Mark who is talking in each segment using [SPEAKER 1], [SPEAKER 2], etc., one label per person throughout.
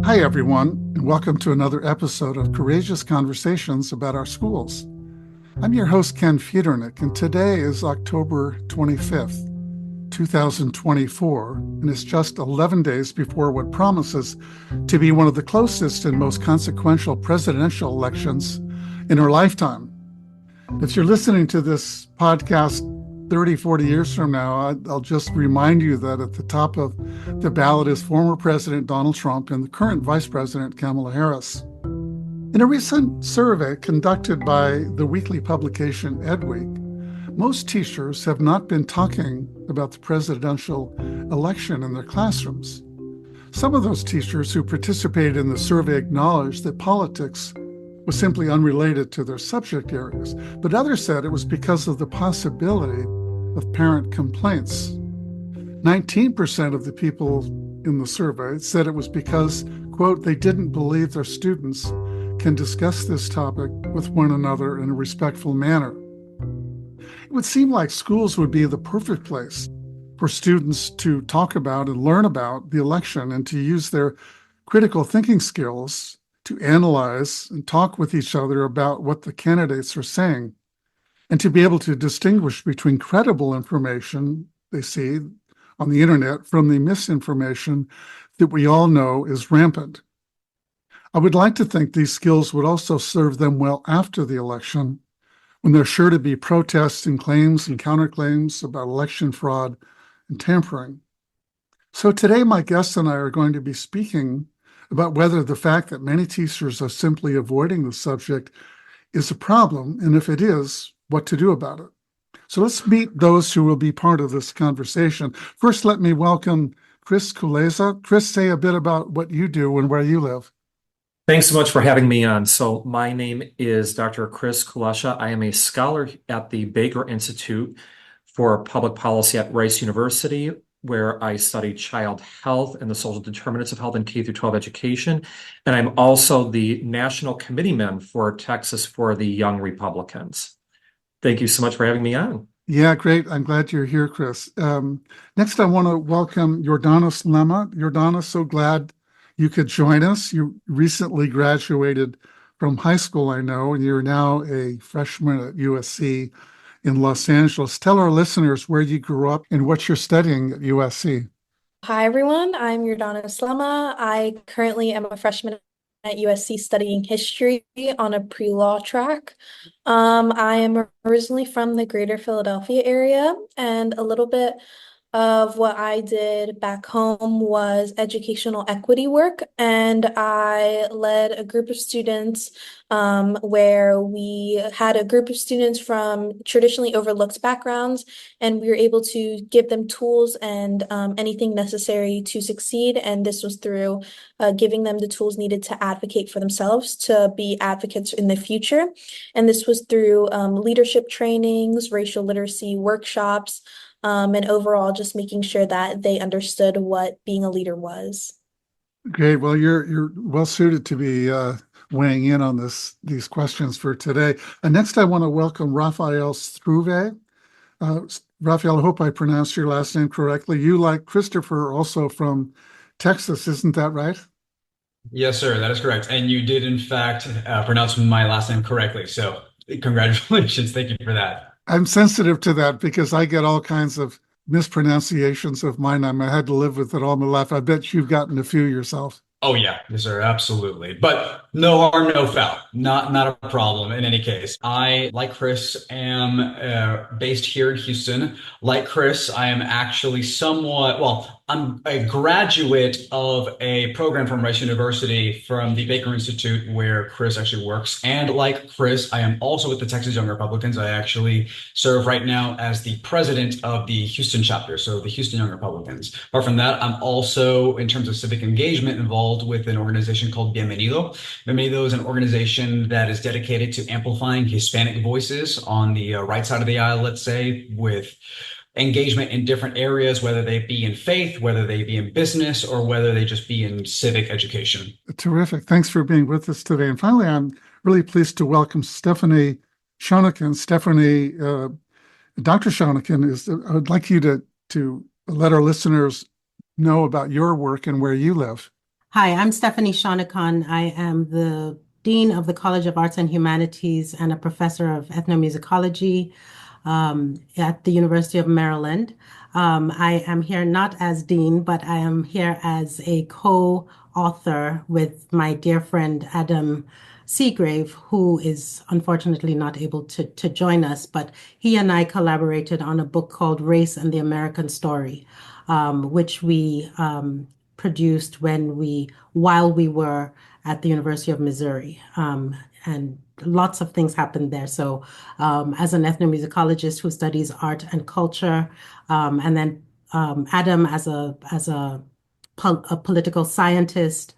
[SPEAKER 1] Hi, everyone, and welcome to another episode of Courageous Conversations about our schools. I'm your host, Ken Feudernick, and today is October 25th, 2024, and it's just 11 days before what promises to be one of the closest and most consequential presidential elections in our lifetime. If you're listening to this podcast 30, 40 years from now, I'll just remind you that at the top of the ballot is former President Donald Trump and the current Vice President Kamala Harris. In a recent survey conducted by the weekly publication Edweek, most teachers have not been talking about the presidential election in their classrooms. Some of those teachers who participated in the survey acknowledged that politics was simply unrelated to their subject areas, but others said it was because of the possibility of parent complaints. 19% of the people in the survey said it was because, quote, they didn't believe their students can discuss this topic with one another in a respectful manner. It would seem like schools would be the perfect place for students to talk about and learn about the election and to use their critical thinking skills to analyze and talk with each other about what the candidates are saying, and to be able to distinguish between credible information they see on the internet from the misinformation that we all know is rampant. I would like to think these skills would also serve them well after the election, when there's sure to be protests and claims and counterclaims about election fraud and tampering. So today, my guests and I are going to be speaking about whether the fact that many teachers are simply avoiding the subject is a problem, and if it is, what to do about it. So let's meet those who will be part of this conversation. First, let me welcome Chris Kuleza. Chris, say a bit about what you do and where you live.
[SPEAKER 2] Thanks so much for having me on. So my name is Dr. Chris Kulesza. I am a scholar at the Baker Institute for Public Policy at Rice University, where I study child health and the social determinants of health in K through 12 education. And I'm also the national committeeman for Texas for the Young Republicans. Thank you so much for having me on.
[SPEAKER 1] Yeah, great. I'm glad you're here, Chris. Next, I want to welcome Jordanis Lemma. Jordanis, so glad you could join us. You recently graduated from high school, I know, and you're now a freshman at USC in Los Angeles. Tell our listeners where you grew up and what you're studying at USC.
[SPEAKER 3] Hi, everyone. I'm Jordanis Lemma. I currently am a freshman at USC studying history on a pre-law track. I am originally from the greater Philadelphia area, and a little bit of what I did back home was educational equity work, and I led a group of students where we had a group of students from traditionally overlooked backgrounds, and we were able to give them tools and anything necessary to succeed. And this was through giving them the tools needed to advocate for themselves, to be advocates in the future. And this was through leadership trainings, racial literacy workshops, and overall just making sure that they understood what being a leader was.
[SPEAKER 1] Great. Well, you're well suited to be weighing in on these questions for today. And next, I want to welcome Rafael Struve. Rafael, I hope I pronounced your last name correctly. You, like Christopher, are also from Texas, isn't that right?
[SPEAKER 4] Yes, sir. That is correct. And you did, in fact, pronounce my last name correctly. So congratulations. Thank you for that.
[SPEAKER 1] I'm sensitive to that because I get all kinds of mispronunciations of my name. I had to live with it all my life. I bet you've gotten a few yourself.
[SPEAKER 4] Oh yeah, yes, sir, absolutely. But no harm, no foul. Not a problem in any case. I, like Chris, am based here in Houston. Like Chris, I am actually I'm a graduate of a program from Rice University from the Baker Institute where Chris actually works. And like Chris, I am also with the Texas Young Republicans. I actually serve right now as the president of the Houston chapter, so the Houston Young Republicans. Apart from that, I'm also, in terms of civic engagement, involved with an organization called Bienvenido. Bienvenido is an organization that is dedicated to amplifying Hispanic voices on the right side of the aisle, let's say, with engagement in different areas, whether they be in faith, whether they be in business, or whether they just be in civic education.
[SPEAKER 1] Terrific. Thanks for being with us today. And finally, I'm really pleased to welcome Stephanie Shonikin. Stephanie, Dr. Shonikin, I would like you to let our listeners know about your work and where you live.
[SPEAKER 5] Hi, I'm Stephanie Shonacon. I am the Dean of the College of Arts and Humanities and a professor of ethnomusicology at the University of Maryland. I am here not as dean, but I am here as a co-author with my dear friend Adam Seagrave, who is unfortunately not able to join us, but he and I collaborated on a book called Race and the American Story, which we produced while we were at the University of Missouri. And lots of things happened there. So, as an ethnomusicologist who studies art and culture, and then Adam as a political scientist,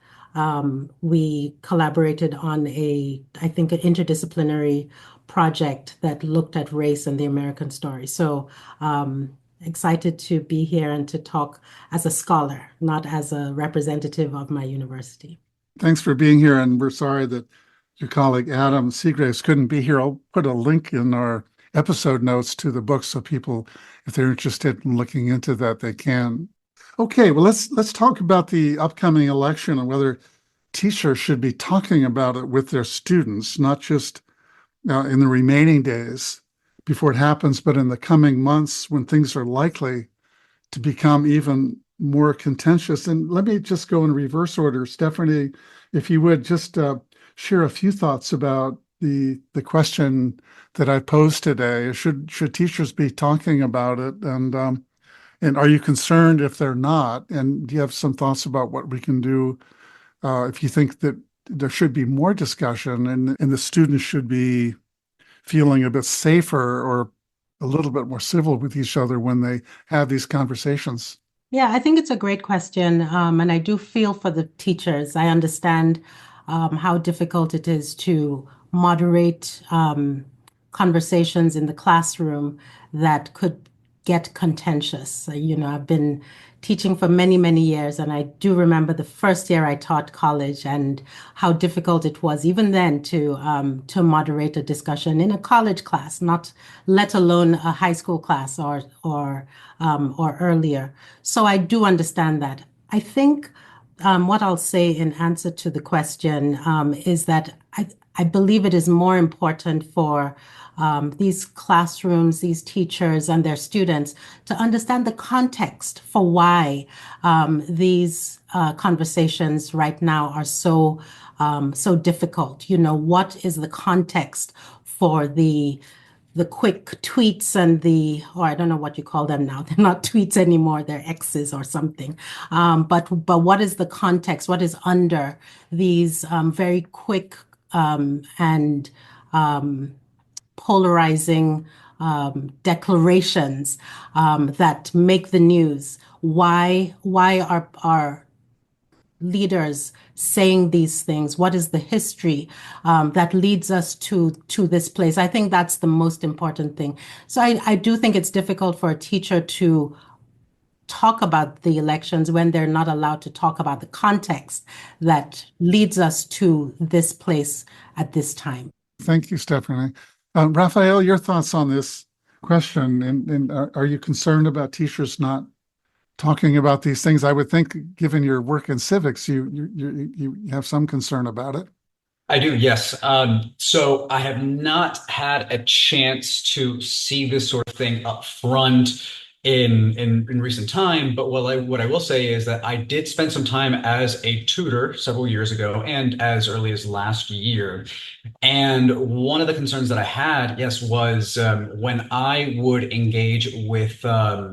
[SPEAKER 5] we collaborated on I think, an interdisciplinary project that looked at race and the American story. So, excited to be here and to talk as a scholar, not as a representative of my university.
[SPEAKER 1] Thanks for being here, and we're sorry that your colleague Adam Seagraves couldn't be here. I'll put a link in our episode notes to the book so people, if they're interested in looking into that, they can. Okay, well, let's talk about the upcoming election and whether teachers should be talking about it with their students, not just in the remaining days before it happens, but in the coming months when things are likely to become even more contentious. And let me just go in reverse order. Stephanie, if you would just share a few thoughts about the question that I posed today. Should teachers be talking about it? And are you concerned if they're not? And do you have some thoughts about what we can do if you think that there should be more discussion and the students should be feeling a bit safer or a little bit more civil with each other when they have these conversations?
[SPEAKER 5] Yeah, I think it's a great question. And I do feel for the teachers. I understand how difficult it is to moderate conversations in the classroom that could get contentious. I've been teaching for many, many years, and I do remember the first year I taught college and how difficult it was even then to moderate a discussion in a college class, not let alone a high school class or earlier. So I do understand that. I think what I'll say in answer to the question is that I believe it is more important for these classrooms, these teachers, and their students to understand the context for why these conversations right now are so difficult. What is the context for the quick tweets and or I don't know what you call them now. They're not tweets anymore. They're X's or something. But what is the context? What is under these very quick and polarizing declarations that make the news? Why are leaders saying these things? What is the history that leads us to this place? I think that's the most important thing. So I do think it's difficult for a teacher to talk about the elections when they're not allowed to talk about the context that leads us to this place at this time.
[SPEAKER 1] Thank you, Stephanie. Raphael, your thoughts on this question, and are you concerned about teachers not talking about these things? I would think, given your work in civics, you have some concern about it.
[SPEAKER 4] I do, yes. So I have not had a chance to see this sort of thing up front in recent time, but what I will say is that I did spend some time as a tutor several years ago and as early as last year. And one of the concerns that I had, yes, was when I would engage with a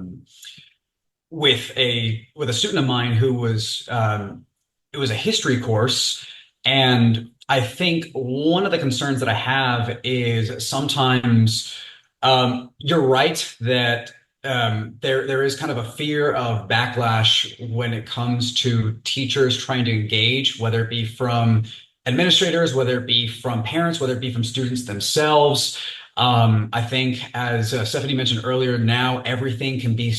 [SPEAKER 4] student of mine who was it was a history course, and I think one of the concerns that I have is sometimes you're right that there is kind of a fear of backlash when it comes to teachers trying to engage, whether it be from administrators, whether it be from parents, whether it be from students themselves. I think, as Stephanie mentioned earlier, now everything can be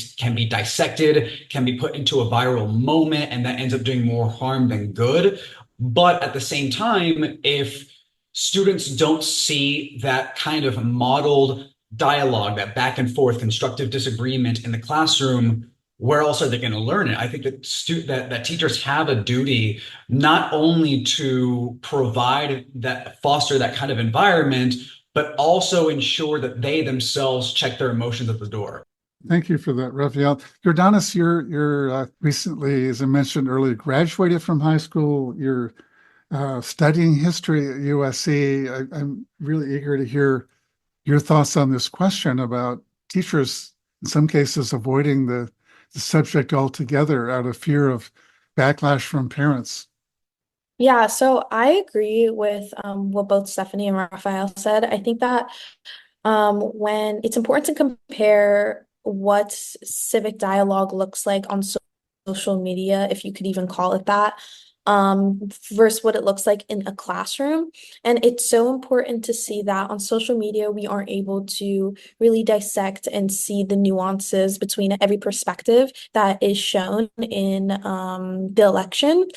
[SPEAKER 4] dissected, can be put into a viral moment, and that ends up doing more harm than good. But at the same time, if students don't see that kind of modeled dialogue, that back and forth constructive disagreement in the classroom, where else are they going to learn it? I think that teachers have a duty not only to provide that, foster that kind of environment, but also ensure that they themselves check their emotions at the door.
[SPEAKER 1] Thank you for that, Raphael. Jordanis, you're recently, as I mentioned earlier, graduated from high school. You're studying history at USC. I'm really eager to hear your thoughts on this question about teachers, in some cases, avoiding the subject altogether out of fear of backlash from parents.
[SPEAKER 3] Yeah, so I agree with what both Stephanie and Raphael said. I think that when it's important to compare what civic dialogue looks like on social media, if you could even call it that, versus what it looks like in a classroom. And it's so important to see that on social media, we aren't able to really dissect and see the nuances between every perspective that is shown in the election.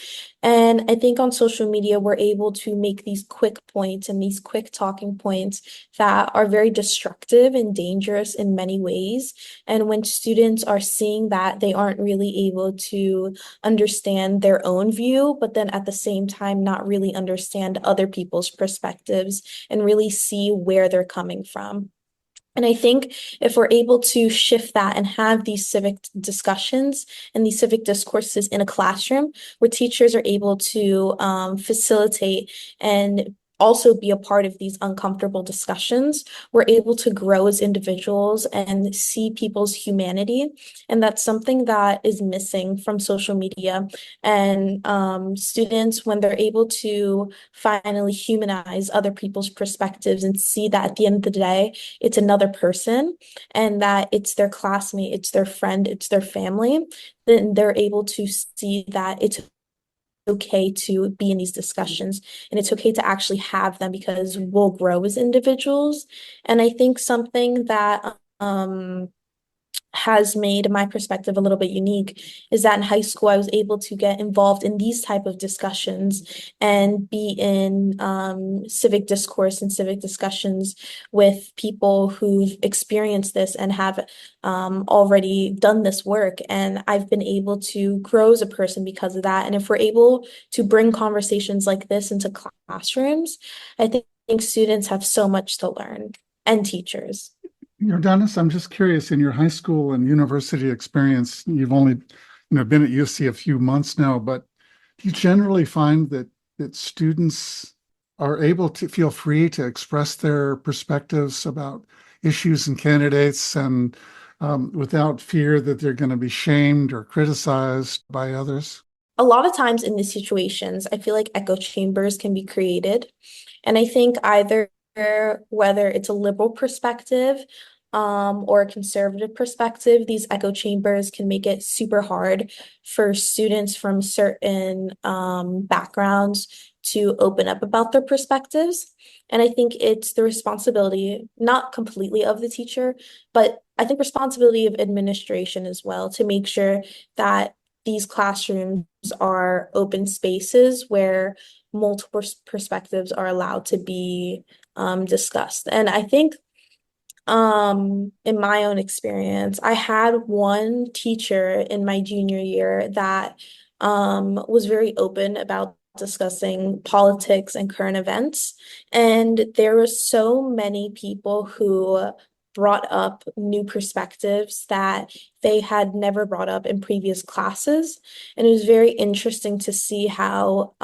[SPEAKER 3] And I think on social media, we're able to make these quick points and these quick talking points that are very destructive and dangerous in many ways. And when students are seeing that, they aren't really able to understand their own view, but then at the same time, not really understand other people's perspectives and really see where they're coming from. And I think if we're able to shift that and have these civic discussions and these civic discourses in a classroom where teachers are able to facilitate and also be a part of these uncomfortable discussions, we're able to grow as individuals and see people's humanity. And that's something that is missing from social media. And students, when they're able to finally humanize other people's perspectives and see that at the end of the day, it's another person and that it's their classmate, it's their friend, it's their family, then they're able to see that it's okay to be in these discussions and it's okay to actually have them because we'll grow as individuals. And I think something that has made my perspective a little bit unique is that in high school I was able to get involved in these type of discussions and be in civic discourse and civic discussions with people who've experienced this and have already done this work, and I've been able to grow as a person because of that. And if we're able to bring conversations like this into classrooms, I think students have so much to learn, and teachers.
[SPEAKER 1] Jordanis, I'm just curious, in your high school and university experience, you've only, been at USC a few months now, but do you generally find that students are able to feel free to express their perspectives about issues and candidates and without fear that they're going to be shamed or criticized by others?
[SPEAKER 3] A lot of times in these situations, I feel like echo chambers can be created. And I think either whether it's a liberal perspective or a conservative perspective, these echo chambers can make it super hard for students from certain backgrounds to open up about their perspectives. And I think it's the responsibility, not completely of the teacher, but I think responsibility of administration as well to make sure that these classrooms are open spaces where multiple perspectives are allowed to be discussed. And I think in my own experience, I had one teacher in my junior year that was very open about discussing politics and current events. And there were so many people who brought up new perspectives that they had never brought up in previous classes. And it was very interesting to see how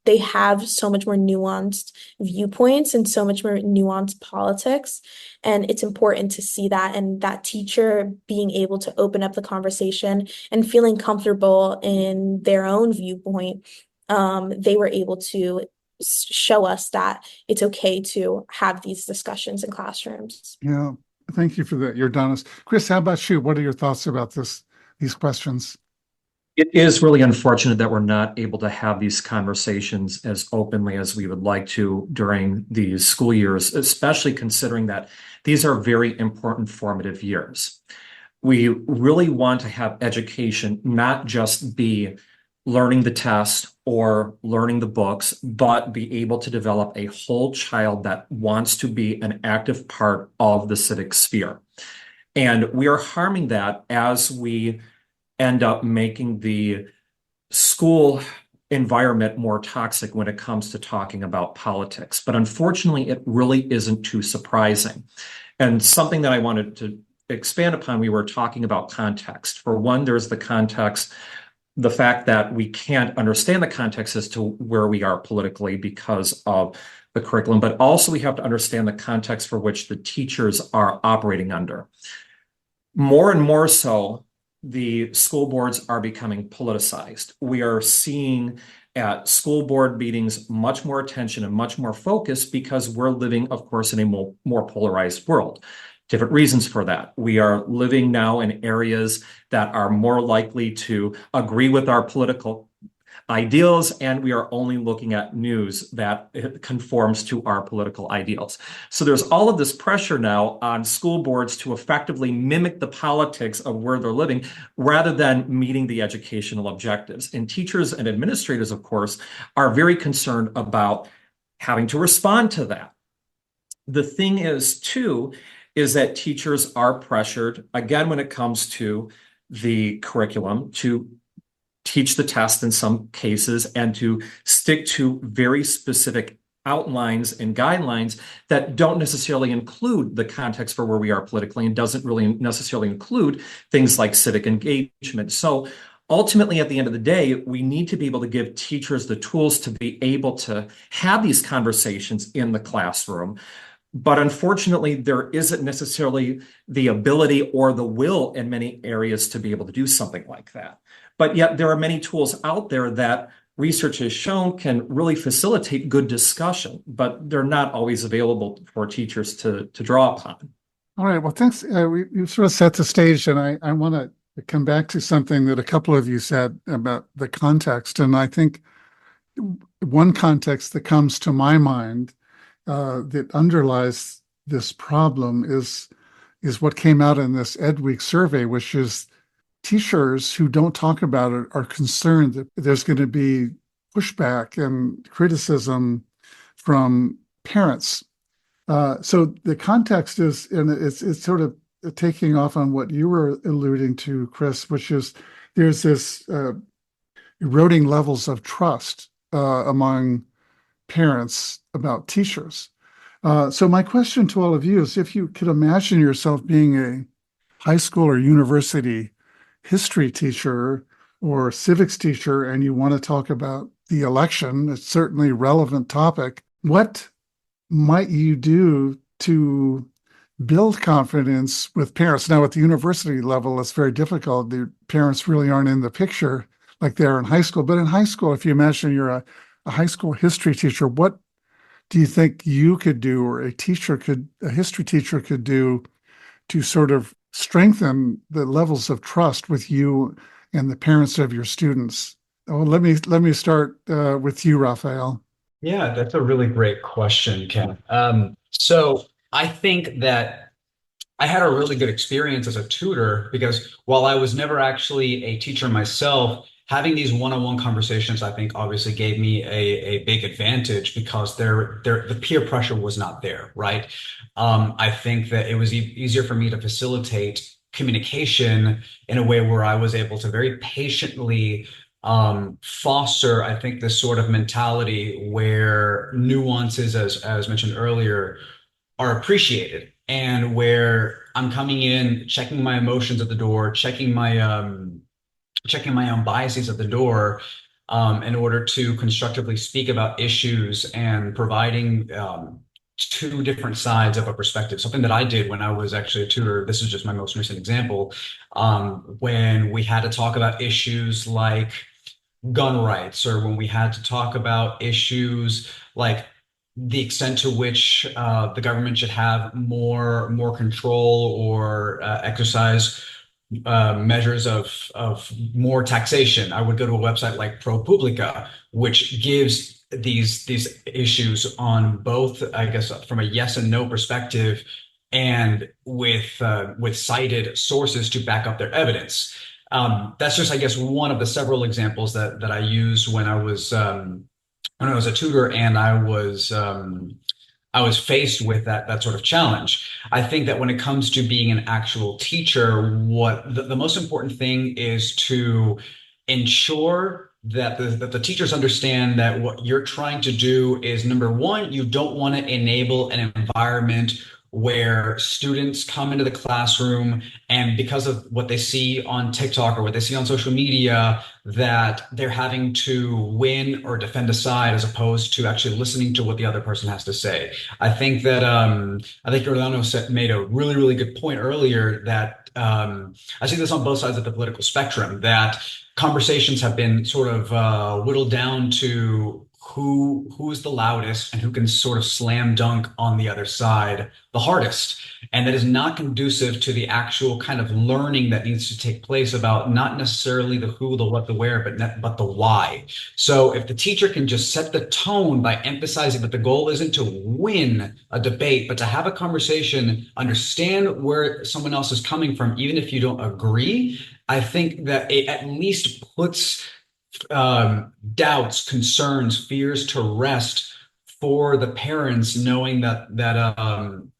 [SPEAKER 3] they have so much more nuanced viewpoints and so much more nuanced politics. And it's important to see that, and that teacher being able to open up the conversation and feeling comfortable in their own viewpoint, they were able to show us that it's okay to have these discussions in classrooms.
[SPEAKER 1] Yeah, thank you for that, Jordanis. Chris, how about you? What are your thoughts about these questions?
[SPEAKER 2] It is really unfortunate that we're not able to have these conversations as openly as we would like to during these school years, especially considering that these are very important formative years. We really want to have education not just be learning the test or learning the books, but be able to develop a whole child that wants to be an active part of the civic sphere. And we are harming that as we end up making the school environment more toxic when it comes to talking about politics. But unfortunately, it really isn't too surprising. And something that I wanted to expand upon, we were talking about context. For one, there's the context, the fact that we can't understand the context as to where we are politically because of the curriculum, but also we have to understand the context for which the teachers are operating under. More and more so, the school boards are becoming politicized. We are seeing at school board meetings much more attention and much more focus because we're living, of course, in a more polarized world. Different reasons for that. We are living now in areas that are more likely to agree with our political ideals, and we are only looking at news that conforms to our political ideals. So there's all of this pressure now on school boards to effectively mimic the politics of where they're living rather than meeting the educational objectives. And teachers and administrators, of course, are very concerned about having to respond to that. The thing is, too, is that teachers are pressured, again, when it comes to the curriculum, to teach the test in some cases and to stick to very specific outlines and guidelines that don't necessarily include the context for where we are politically and doesn't really necessarily include things like civic engagement. So ultimately, at the end of the day, we need to be able to give teachers the tools to be able to have these conversations in the classroom. But unfortunately, there isn't necessarily the ability or the will in many areas to be able to do something like that. But yet there are many tools out there that research has shown can really facilitate good discussion, but they're not always available for teachers to draw upon.
[SPEAKER 1] All right. Well, thanks. You sort of set the stage, and I want to come back to something that a couple of you said about the context. And I think one context that comes to my mind that underlies this problem is what came out in this Ed Week survey, which is teachers who don't talk about it are concerned that there's going to be pushback and criticism from parents. So the context is, and it's sort of taking off on what you were alluding to, Chris, which is there's this eroding levels of trust among parents about teachers. So my question to all of you is if you could imagine yourself being a high school or university history teacher or civics teacher, and you want to talk about the election, it's certainly a relevant topic. What might you do to build confidence with parents? Now, at the university level, it's very difficult. The parents really aren't in the picture like they are in high school. But in high school, if you imagine you're a high school history teacher, what do you think you could do, or a history teacher could do to sort of strengthen the levels of trust with you and the parents of your students? Oh, let me start with you, Raphael.
[SPEAKER 4] Yeah, that's a really great question, Ken. So I think that I had a really good experience as a tutor because while I was never actually a teacher myself, having these one-on-one conversations, I think obviously gave me a big advantage because the peer pressure was not there, right? I think that it was easier for me to facilitate communication in a way where I was able to very patiently foster, I think, this sort of mentality where nuances, as mentioned earlier, are appreciated, and where I'm coming in, checking my emotions at the door, checking my own biases at the door, in order to constructively speak about issues and providing two different sides of a perspective. Something that I did when I was actually a tutor, this is just my most recent example, when we had to talk about issues like gun rights, or when we had to talk about issues like the extent to which the government should have more control or exercise measures of more taxation. I would go to a website like ProPublica, which gives these issues on both, I guess, from a yes and no perspective, and with cited sources to back up their evidence. That's just, I guess, one of the several examples that I used when I was a tutor, and I was I was faced with that sort of challenge. I think that when it comes to being an actual teacher, what the most important thing is to ensure that the teachers understand that what you're trying to do is, number one, you don't want to enable an environment where students come into the classroom and because of what they see on TikTok or what they see on social media, that they're having to win or defend a side as opposed to actually listening to what the other person has to say. I think Giordano made a really, really good point earlier that I see this on both sides of the political spectrum, that conversations have been sort of whittled down to who is the loudest and who can sort of slam dunk on the other side the hardest. And that is not conducive to the actual kind of learning that needs to take place about not necessarily the who, the what, the where, but the why. So if the teacher can just set the tone by emphasizing that the goal isn't to win a debate, but to have a conversation, understand where someone else is coming from, even if you don't agree, I think that it at least puts doubts, concerns, fears to rest for the parents, knowing that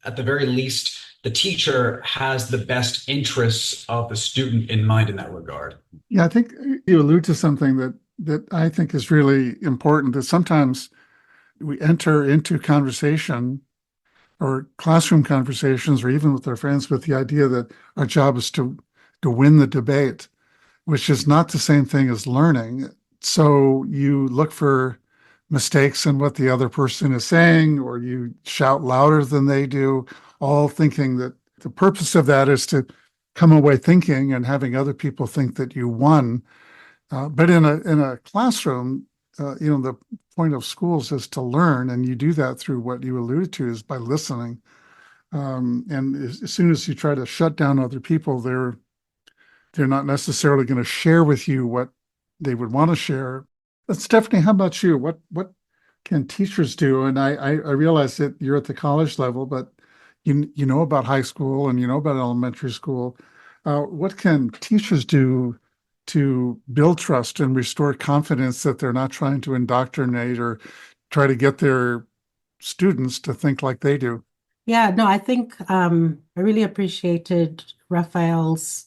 [SPEAKER 4] at the very least, the teacher has the best interests of the student in mind in that regard.
[SPEAKER 1] Yeah, I think you allude to something that I think is really important, that sometimes we enter into conversation or classroom conversations or even with our friends with the idea that our job is to win the debate, which is not the same thing as learning. So you look for mistakes in what the other person is saying, or you shout louder than they do, all thinking that the purpose of that is to come away thinking and having other people think that you won. But in a classroom, the point of schools is to learn, and you do that through what you alluded to is by listening. And as soon as you try to shut down other people, they're not necessarily going to share with you what they would want to share. But Stephanie, how about you? What can teachers do? And I realize that you're at the college level, but you know about high school and you know about elementary school. What can teachers do to build trust and restore confidence that they're not trying to indoctrinate or try to get their students to think like they do?
[SPEAKER 5] Yeah, no, I think I really appreciated Raphael's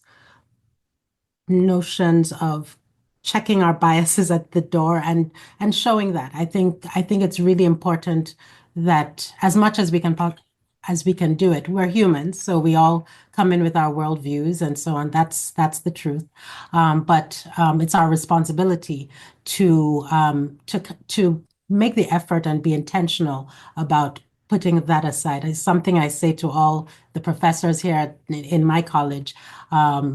[SPEAKER 5] notions of checking our biases at the door and showing that. I think it's really important that as much as we can do it, we're humans, so we all come in with our worldviews and so on. That's the truth. But it's our responsibility to make the effort and be intentional about putting that aside. It's something I say to all the professors here in my college,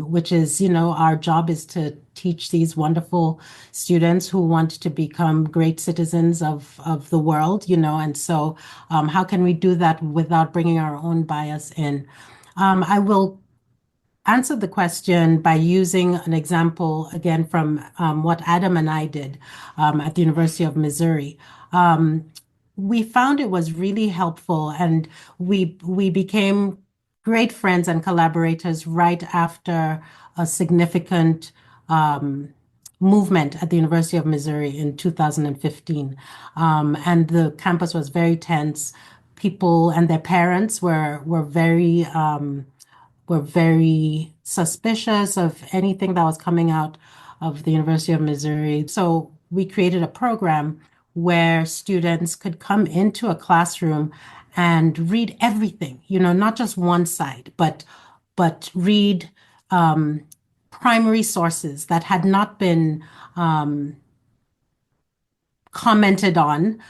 [SPEAKER 5] which is, our job is to teach these wonderful students who want to become great citizens of the world, and so how can we do that without bringing our own bias in? I will answer the question by using an example again from what Adam and I did at the University of Missouri. We found it was really helpful, and we became great friends and collaborators right after a significant movement at the University of Missouri in 2015. And the campus was very tense. People and their parents were very suspicious of anything that was coming out of the University of Missouri. So we created a program where students could come into a classroom and read everything, not just one side, but read primary sources that had not been commented on,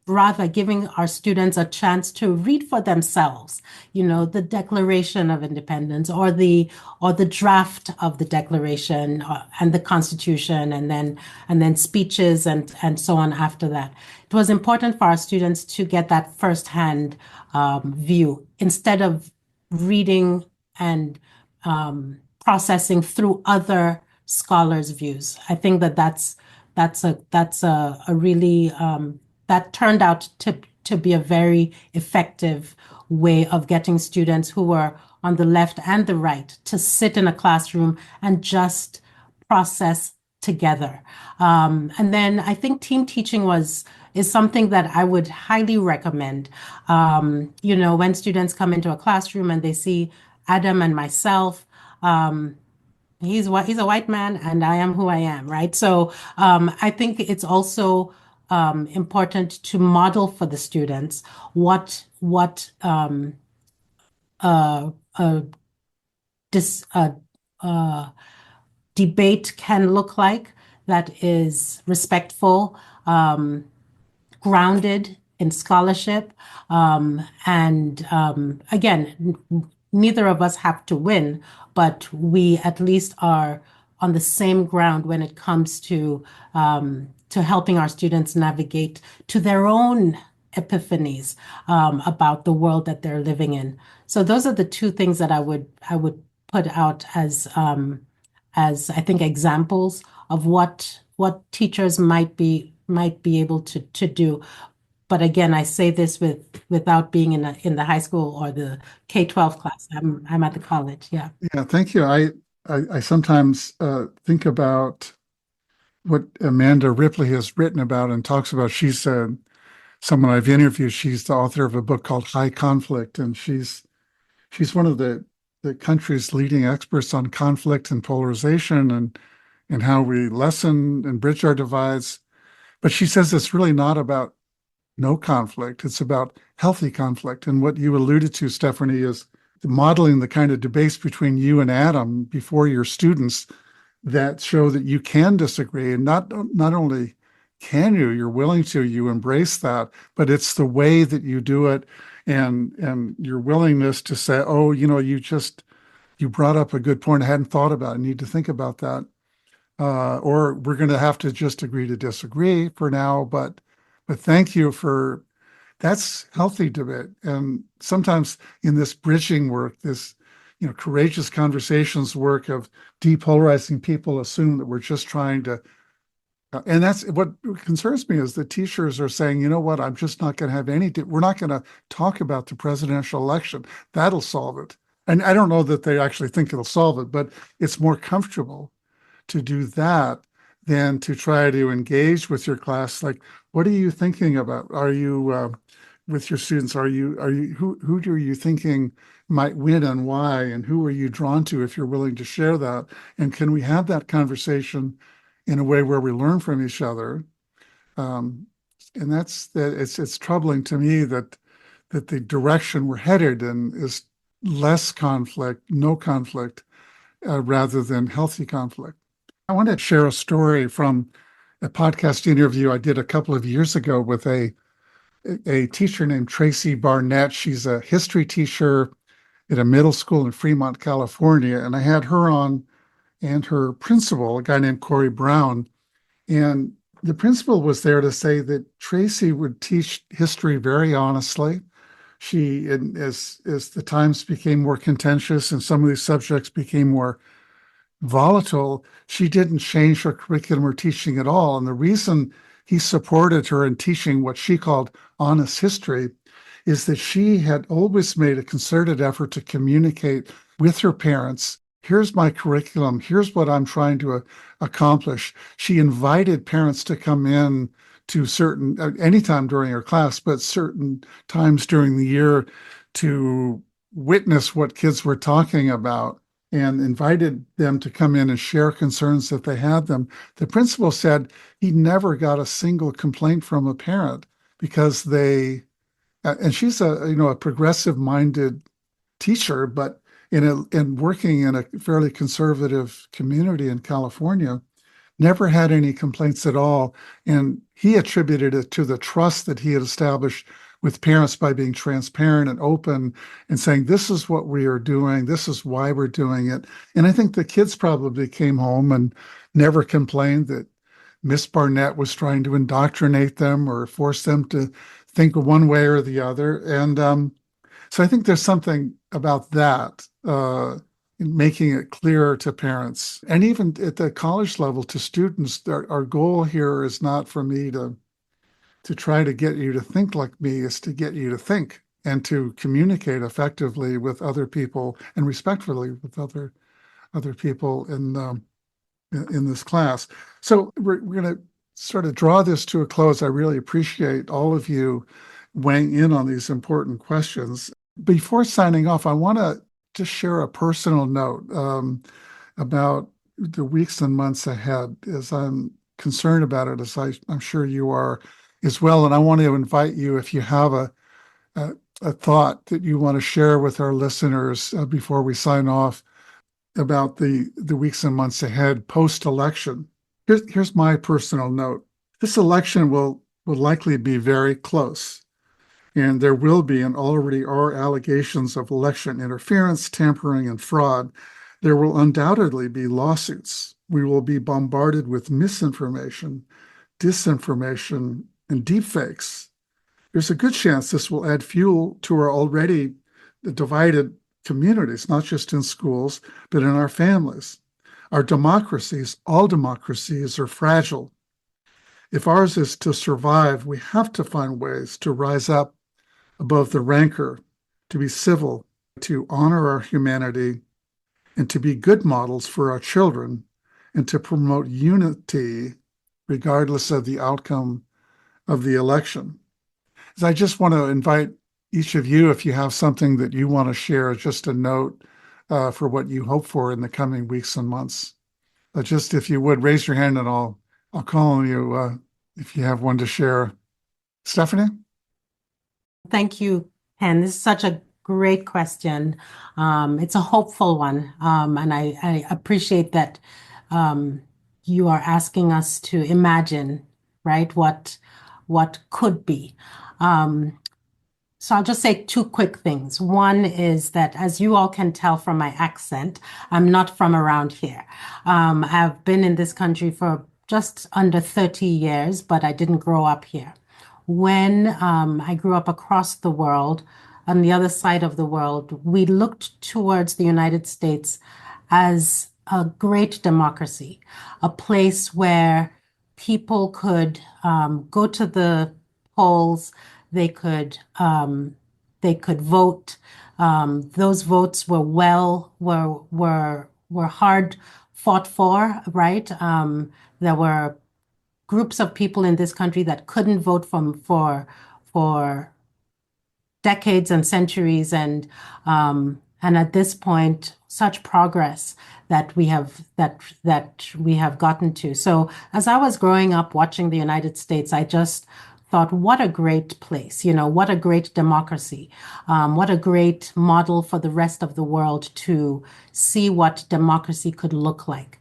[SPEAKER 5] rather giving our students a chance to read for themselves, the Declaration of Independence or the draft of the Declaration and the Constitution, and then speeches and so on after that. It was important for our students to get that firsthand view instead of reading and processing through other scholars' views. I think that's a really that turned out to be a very effective way of getting students who were on the left and the right to sit in a classroom and just process together. And then I think team teaching was is something that I would highly recommend. When students come into a classroom and they see Adam and myself, he's a white man and I am who I am, right? So I think it's also important to model for the students what a dis debate can look like that is respectful, grounded in scholarship. And again, neither of us have to win, but we at least are on the same ground when it comes to helping our students navigate to their own epiphanies about the world that they're living in. So those are the two things that I would put out as I think examples of what teachers might be able to do. But again, I say this without being in the high school or the K-12 class. I'm at the college. Yeah.
[SPEAKER 1] Yeah, thank you. I sometimes think about what Amanda Ripley has written about and talks about. She's someone I've interviewed. She's the author of a book called High Conflict, and she's one of the country's leading experts on conflict and polarization and how we lessen and bridge our divides. But she says it's really not about no conflict. It's about healthy conflict. And what you alluded to, Stephanie, is modeling the kind of debates between you and Adam before your students that show that you can disagree. And not only can you're willing to, you embrace that, but it's the way that you do it and your willingness to say, oh, you brought up a good point I hadn't thought about. I need to think about that. Or we're going to have to just agree to disagree for now, but thank you for that's healthy debate. And sometimes in this bridging work, this courageous conversations work of depolarizing people assume that we're just trying to and that's what concerns me is the teachers are saying, you know what, I'm just not going to have we're not going to talk about the presidential election. That'll solve it. And I don't know that they actually think it'll solve it, but it's more comfortable to do that than to try to engage with your class. Like, what are you thinking about? Are you with your students? Who are you thinking might win and why? And who are you drawn to if you're willing to share that? And can we have that conversation in a way where we learn from each other? And that's that. It's troubling to me that the direction we're headed in is less conflict, no conflict, rather than healthy conflict. I want to share a story from a podcast interview I did a couple of years ago with a teacher named Tracy Barnett. She's a history teacher at a middle school in Fremont, California. And I had her on and her principal, a guy named Corey Brown. And the principal was there to say that Tracy would teach history very honestly. As the times became more contentious and some of these subjects became more volatile, she didn't change her curriculum or teaching at all. And the reason he supported her in teaching what she called honest history is that she had always made a concerted effort to communicate with her parents. Here's my curriculum. Here's what I'm trying to accomplish. She invited parents to come in to anytime during her class, but certain times during the year to witness what kids were talking about and invited them to come in and share concerns if they had them. The principal said he never got a single complaint from a parent because and she's a progressive minded teacher, but in working in a fairly conservative community in California, never had any complaints at all. And he attributed it to the trust that he had established with parents by being transparent and open and saying, this is what we are doing. This is why we're doing it. And I think the kids probably came home and never complained that Miss Barnett was trying to indoctrinate them or force them to think one way or the other. And so I think there's something about that, making it clearer to parents. And even at the college level to students, our goal here is not for me to try to get you to think like me, is to get you to think and to communicate effectively with other people and respectfully with other people in this class. So we're going to sort of draw this to a close, I really appreciate all of you weighing in on these important questions. Before signing off, I want to just share a personal note about the weeks and months ahead, as I'm concerned about it, as I'm sure you are as well. And I want to invite you, if you have a thought that you want to share with our listeners before we sign off about the weeks and months ahead post-election. Here's my personal note. This election will likely be very close, and there will be and already are allegations of election interference, tampering, and fraud. There will undoubtedly be lawsuits. We will be bombarded with misinformation, disinformation, and deepfakes. There's a good chance this will add fuel to our already divided communities, not just in schools, but in our families. Our democracies, all democracies, are fragile. If ours is to survive, we have to find ways to rise up above the rancor, to be civil, to honor our humanity, and to be good models for our children, and to promote unity regardless of the outcome of the election. So I just want to invite each of you, if you have something that you want to share, just a note for what you hope for in the coming weeks and months. Just if you would raise your hand, and I'll call on you if you have one to share. Stephanie?
[SPEAKER 5] Thank you, Ken. This is such a great question. It's a hopeful one, and I appreciate that you are asking us to imagine, right, what could be. So I'll just say two quick things. One is that, as you all can tell from my accent, I'm not from around here. I've been in this country for just under 30 years, but I didn't grow up here. When I grew up across the world, on the other side of the world, we looked towards the United States as a great democracy, a place where people could go to the polls, they could vote. Those votes were hard fought for, right? There were groups of people in this country that couldn't vote for decades and centuries, and at this point, such progress that we have gotten to. So as I was growing up watching the United States, I just thought, what a great place, what a great democracy, what a great model for the rest of the world to see what democracy could look like.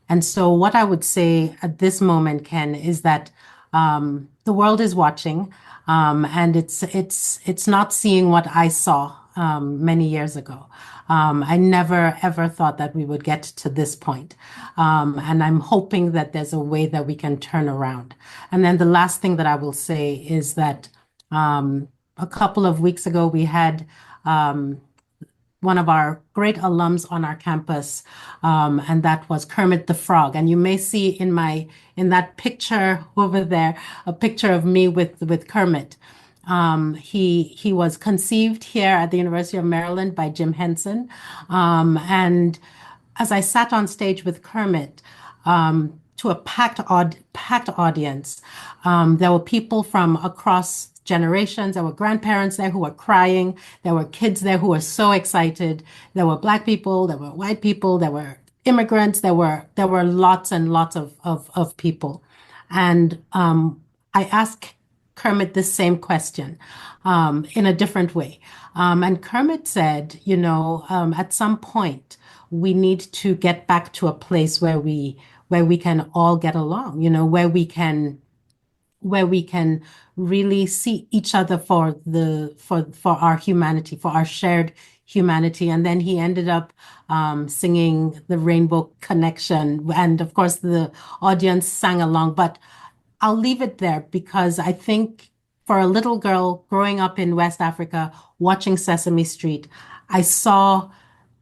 [SPEAKER 5] And so what I would say at this moment, Ken, is that the world is watching, and it's not seeing what I saw many years ago. I never, ever thought that we would get to this point. And I'm hoping that there's a way that we can turn around. And then the last thing that I will say is that a couple of weeks ago, we had one of our great alums on our campus, and that was Kermit the Frog. And you may see in that picture over there, a picture of me with Kermit. He was conceived here at the University of Maryland by Jim Henson. And as I sat on stage with Kermit, to a packed audience, there were people from across generations. There were grandparents there who were crying. There were kids there who were so excited. There were Black people, there were white people, there were immigrants, there were lots and lots of people. And I asked Kermit the same question in a different way. And Kermit said, at some point, we need to get back to a place where we can all get along, where we can really see each other for our humanity, for our shared humanity. And then he ended up singing the Rainbow Connection. And of course, the audience sang along. But I'll leave it there, because I think for a little girl growing up in West Africa, watching Sesame Street, I saw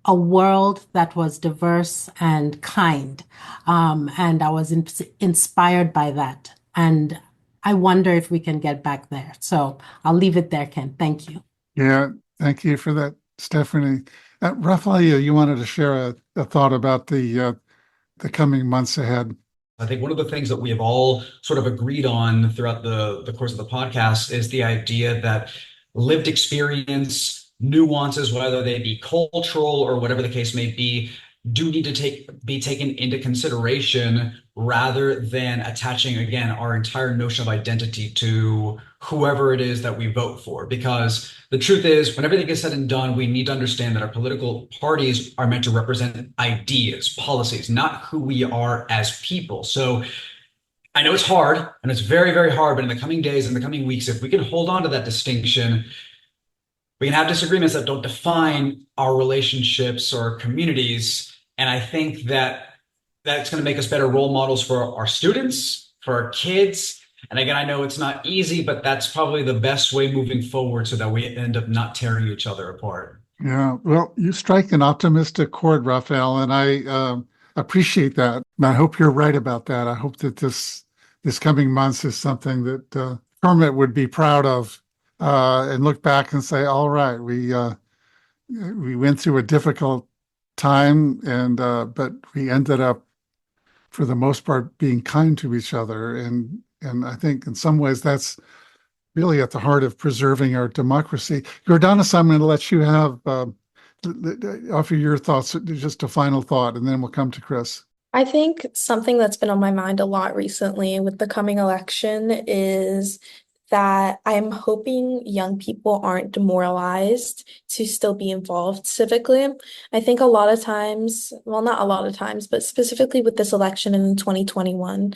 [SPEAKER 5] a world that was diverse and kind. And I was inspired by that. And I wonder if we can get back there. So I'll leave it there, Ken. Thank you.
[SPEAKER 1] Yeah, thank you for that, Stephanie. Rafael, you wanted to share a thought about the coming months ahead.
[SPEAKER 4] I think one of the things that we have all sort of agreed on throughout the course of the podcast is the idea that lived experience, nuances, whether they be cultural or whatever the case may be, do need to be taken into consideration rather than attaching, again, our entire notion of identity to whoever it is that we vote for. Because the truth is, when everything is said and done, we need to understand that our political parties are meant to represent ideas, policies, not who we are as people. So I know it's hard, and it's very, very hard, but in the coming days, in the coming weeks, if we can hold on to that distinction, we can have disagreements that don't define our relationships or communities. And I think that that's going to make us better role models for our students, for our kids. And again, I know it's not easy, but that's probably the best way moving forward so that we end up not tearing each other apart.
[SPEAKER 1] Yeah, well, you strike an optimistic chord, Raphael, and I appreciate that. And I hope you're right about that. I hope that this coming months is something that Kermit would be proud of and look back and say, all right, we went through a difficult time, and but we ended up, for the most part, being kind to each other, and I think in some ways that's really at the heart of preserving our democracy. Jordanis, I'm going to let you have offer your thoughts, just a final thought, and then we'll come to Chris.
[SPEAKER 3] I think something that's been on my mind a lot recently with the coming election is that I'm hoping young people aren't demoralized to still be involved civically. I think a lot of times, well, not a lot of times, but specifically with this election in 2021,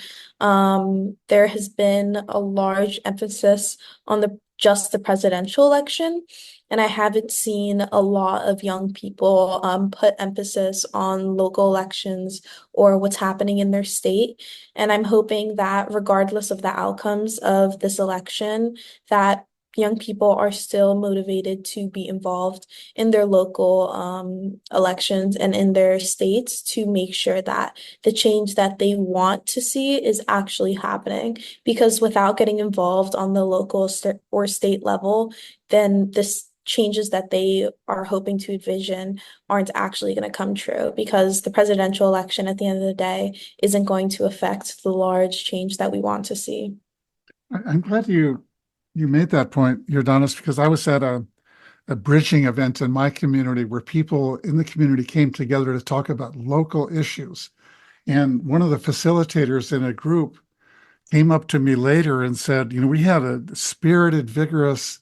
[SPEAKER 3] there has been a large emphasis on just the presidential election. And I haven't seen a lot of young people put emphasis on local elections or what's happening in their state. And I'm hoping that regardless of the outcomes of this election, that young people are still motivated to be involved in their local elections and in their states to make sure that the change that they want to see is actually happening. Because without getting involved on the local or state level, then this changes that they are hoping to envision aren't actually going to come true, because the presidential election at the end of the day isn't going to affect the large change that we want to see.
[SPEAKER 1] I'm glad you made that point, Jordanis, because I was at a bridging event in my community where people in the community came together to talk about local issues. And one of the facilitators in a group came up to me later and said, we had a spirited, vigorous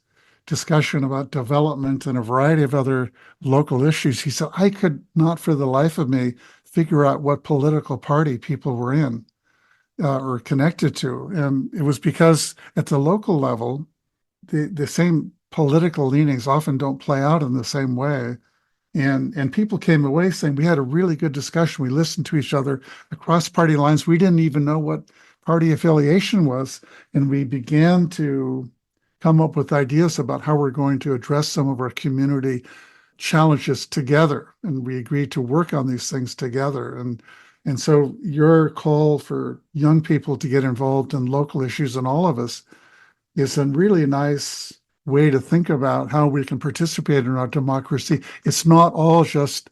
[SPEAKER 1] discussion about development and a variety of other local issues. He said, I could not for the life of me figure out what political party people were in or connected to. And it was because at the local level, the same political leanings often don't play out in the same way. And people came away saying, we had a really good discussion. We listened to each other across party lines. We didn't even know what party affiliation was. And we began to come up with ideas about how we're going to address some of our community challenges together. And we agreed to work on these things together. And so your call for young people to get involved in local issues, and all of us, is a really nice way to think about how we can participate in our democracy. It's not all just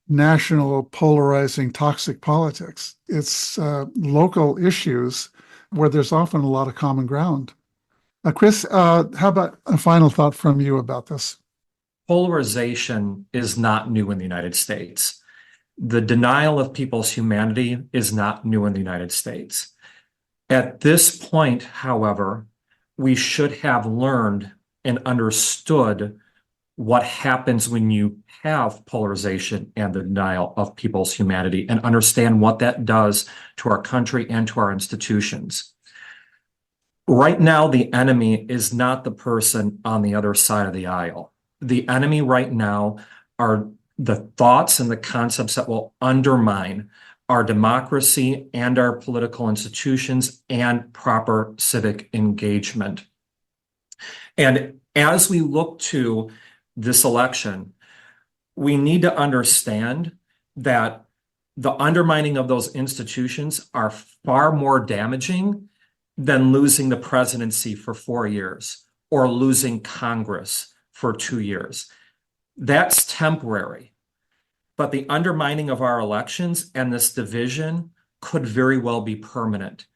[SPEAKER 1] national polarizing toxic politics. It's local issues where there's often a lot of common ground. Chris, how about a final thought from you about this?
[SPEAKER 2] Polarization is not new in the United States. The denial of people's humanity is not new in the United States. At this point, however, we should have learned and understood what happens when you have polarization and the denial of people's humanity, and understand what that does to our country and to our institutions. Right now, the enemy is not the person on the other side of the aisle. The enemy right now are the thoughts and the concepts that will undermine our democracy and our political institutions and proper civic engagement. And as we look to this election, we need to understand that the undermining of those institutions are far more damaging than losing the presidency for 4 years or losing Congress for 2 years. That's temporary. But the undermining of our elections and this division could very well be permanent.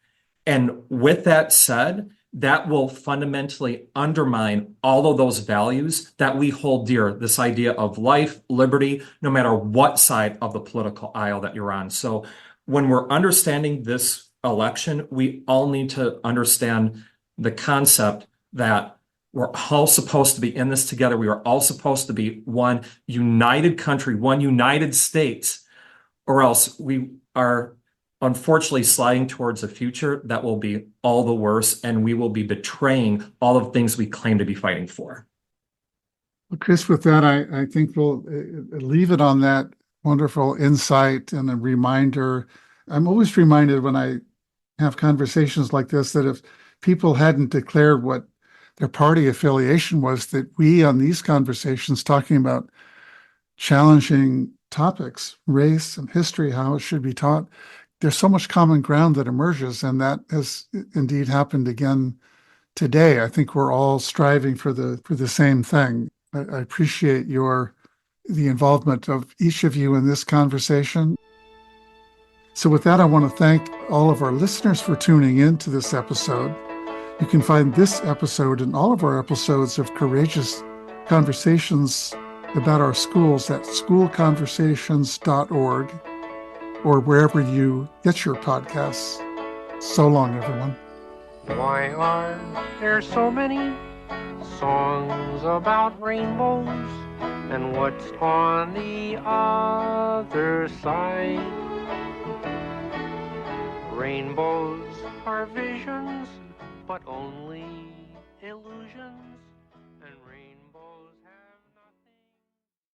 [SPEAKER 2] And with that said, that will fundamentally undermine all of those values that we hold dear, this idea of life, liberty, no matter what side of the political aisle that you're on. So when we're understanding this election, we all need to understand the concept that we're all supposed to be in this together. We are all supposed to be one united country, one United States, or else we are unfortunately sliding towards a future that will be all the worse, and we will be betraying all of the things we claim to be fighting for.
[SPEAKER 1] Well, Chris, with that, I think we'll leave it on that wonderful insight and a reminder. I'm always reminded when I have conversations like this that if people hadn't declared what their party affiliation was, that we on these conversations talking about challenging topics, race and history, how it should be taught, there's so much common ground that emerges, and that has indeed happened again today. I think we're all striving for the same thing. I appreciate the involvement of each of you in this conversation. So with that, I want to thank all of our listeners for tuning in to this episode. You can find this episode and all of our episodes of Courageous Conversations about our schools at schoolconversations.org or wherever you get your podcasts. So long, everyone.
[SPEAKER 6] Why are there so many songs about rainbows? And what's on the other side? Rainbows are visions, but only illusions.